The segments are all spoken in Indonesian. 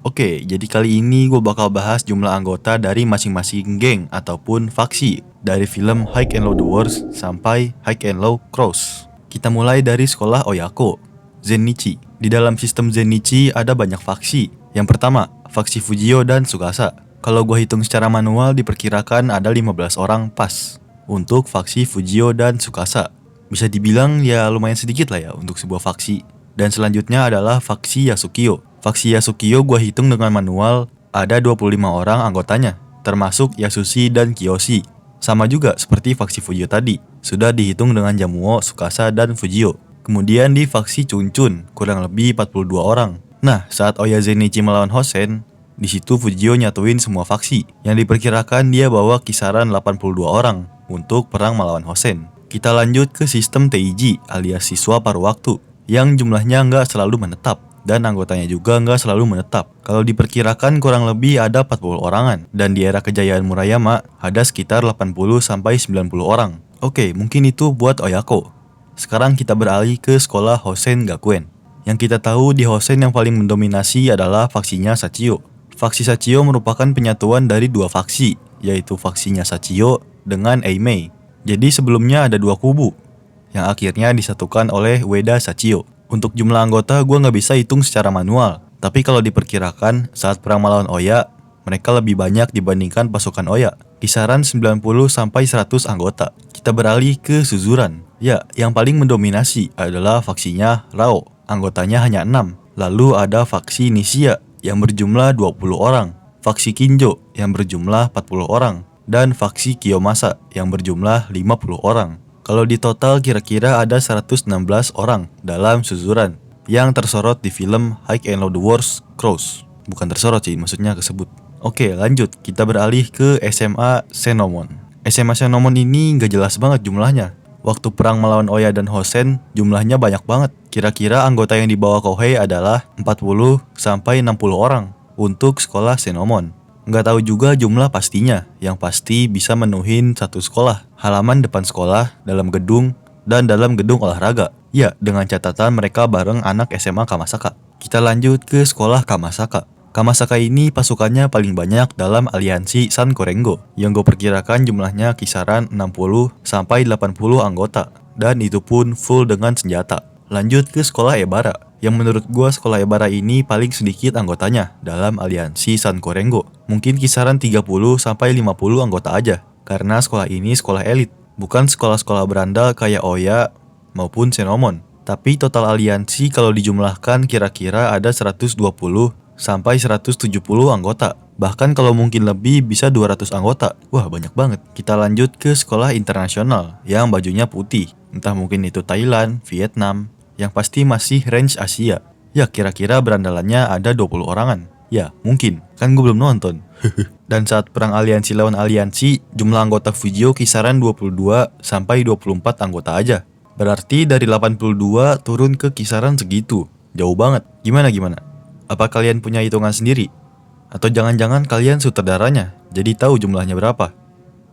Oke, jadi kali ini gue bakal bahas jumlah anggota dari masing-masing geng ataupun faksi dari film High and Low The Wars sampai High and Low Cross. Kita mulai dari sekolah Oyako, Zennichi. Di dalam sistem Zennichi ada banyak faksi. Yang pertama, faksi Fujio dan Tsukasa. Kalau gue hitung secara manual diperkirakan ada 15 orang pas untuk faksi Fujio dan Tsukasa. Bisa dibilang ya lumayan sedikit lah ya untuk sebuah faksi. Dan selanjutnya adalah faksi Yasukyo. Faksi Yasukyo gue hitung dengan manual ada 25 orang anggotanya, termasuk Yasushi dan Kiyoshi. Sama juga seperti faksi Fujio tadi, sudah dihitung dengan Jamuo, Tsukasa, dan Fujio. Kemudian di faksi Chunchun, kurang lebih 42 orang. Nah, saat Oya Zennichi melawan Hosen, di situ Fujio nyatuin semua faksi, yang diperkirakan dia bawa kisaran 82 orang untuk perang melawan Hosen. Kita lanjut ke sistem Teiji alias siswa paruh waktu, yang jumlahnya nggak selalu menetap, dan anggotanya juga nggak selalu menetap. Kalau diperkirakan kurang lebih ada 40 orangan, dan di era kejayaan Murayama ada sekitar 80-90 orang. Oke, mungkin itu buat Oyako. Sekarang kita beralih ke sekolah Hosen Gakuen. Yang kita tahu di Hosen yang paling mendominasi adalah faksinya Sachio. Faksi Sachio merupakan penyatuan dari dua faksi, yaitu faksinya Sachio dengan Eimei. Jadi sebelumnya ada dua kubu, yang akhirnya disatukan oleh Ueda Sachio. Untuk jumlah anggota gue nggak bisa hitung secara manual, tapi kalau diperkirakan saat perang melawan Oya, mereka lebih banyak dibandingkan pasukan Oya, kisaran 90-100 anggota. Kita beralih ke Suzuran. Ya, yang paling mendominasi adalah faksinya Rao, anggotanya hanya 6. Lalu ada faksi Nishia yang berjumlah 20 orang, faksi Kinjo yang berjumlah 40 orang, dan faksi Kiyomasa yang berjumlah 50 orang. Kalau di total kira-kira ada 116 orang dalam Suzuran yang tersorot di film High and Low The Wars Cross. Bukan tersorot sih, maksudnya kesebut. Oke, lanjut. Kita beralih ke SMA Senomon. SMA Senomon ini nggak jelas banget jumlahnya. Waktu perang melawan Oya dan Hosen, jumlahnya banyak banget. Kira-kira anggota yang dibawa Kohei adalah 40-60 orang untuk sekolah Senomon. Nggak tahu juga jumlah pastinya, yang pasti bisa menuhin satu sekolah, halaman depan sekolah, dalam gedung, dan dalam gedung olahraga. Ya, dengan catatan mereka bareng anak SMA Kamasaka. Kita lanjut ke sekolah Kamasaka. Kamasaka ini pasukannya paling banyak dalam aliansi Sankorengo, yang gue perkirakan jumlahnya kisaran 60-80 anggota, dan itu pun full dengan senjata. Lanjut ke sekolah Ebara, yang menurut gue sekolah Ebara ini paling sedikit anggotanya dalam aliansi Sankorengo. Mungkin kisaran 30-50 anggota aja, karena sekolah ini sekolah elit, bukan sekolah-sekolah berandal kayak Oya maupun Senomon. Tapi total aliansi kalau dijumlahkan kira-kira ada 120-170 anggota. Bahkan kalau mungkin lebih bisa 200 anggota. Wah, banyak banget. Kita lanjut ke sekolah internasional yang bajunya putih. Entah mungkin itu Thailand, Vietnam, yang pasti masih range Asia. Ya, kira-kira berandalannya ada 20 orangan. Ya, mungkin. Kan gue belum nonton. Dan saat perang aliansi lawan aliansi, jumlah anggota Fujio kisaran 22-24 anggota aja. Berarti dari 82 turun ke kisaran segitu. Jauh banget. Gimana? Apa kalian punya hitungan sendiri? Atau jangan-jangan kalian sutradaranya, jadi tahu jumlahnya berapa?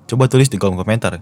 Coba tulis di kolom komentar.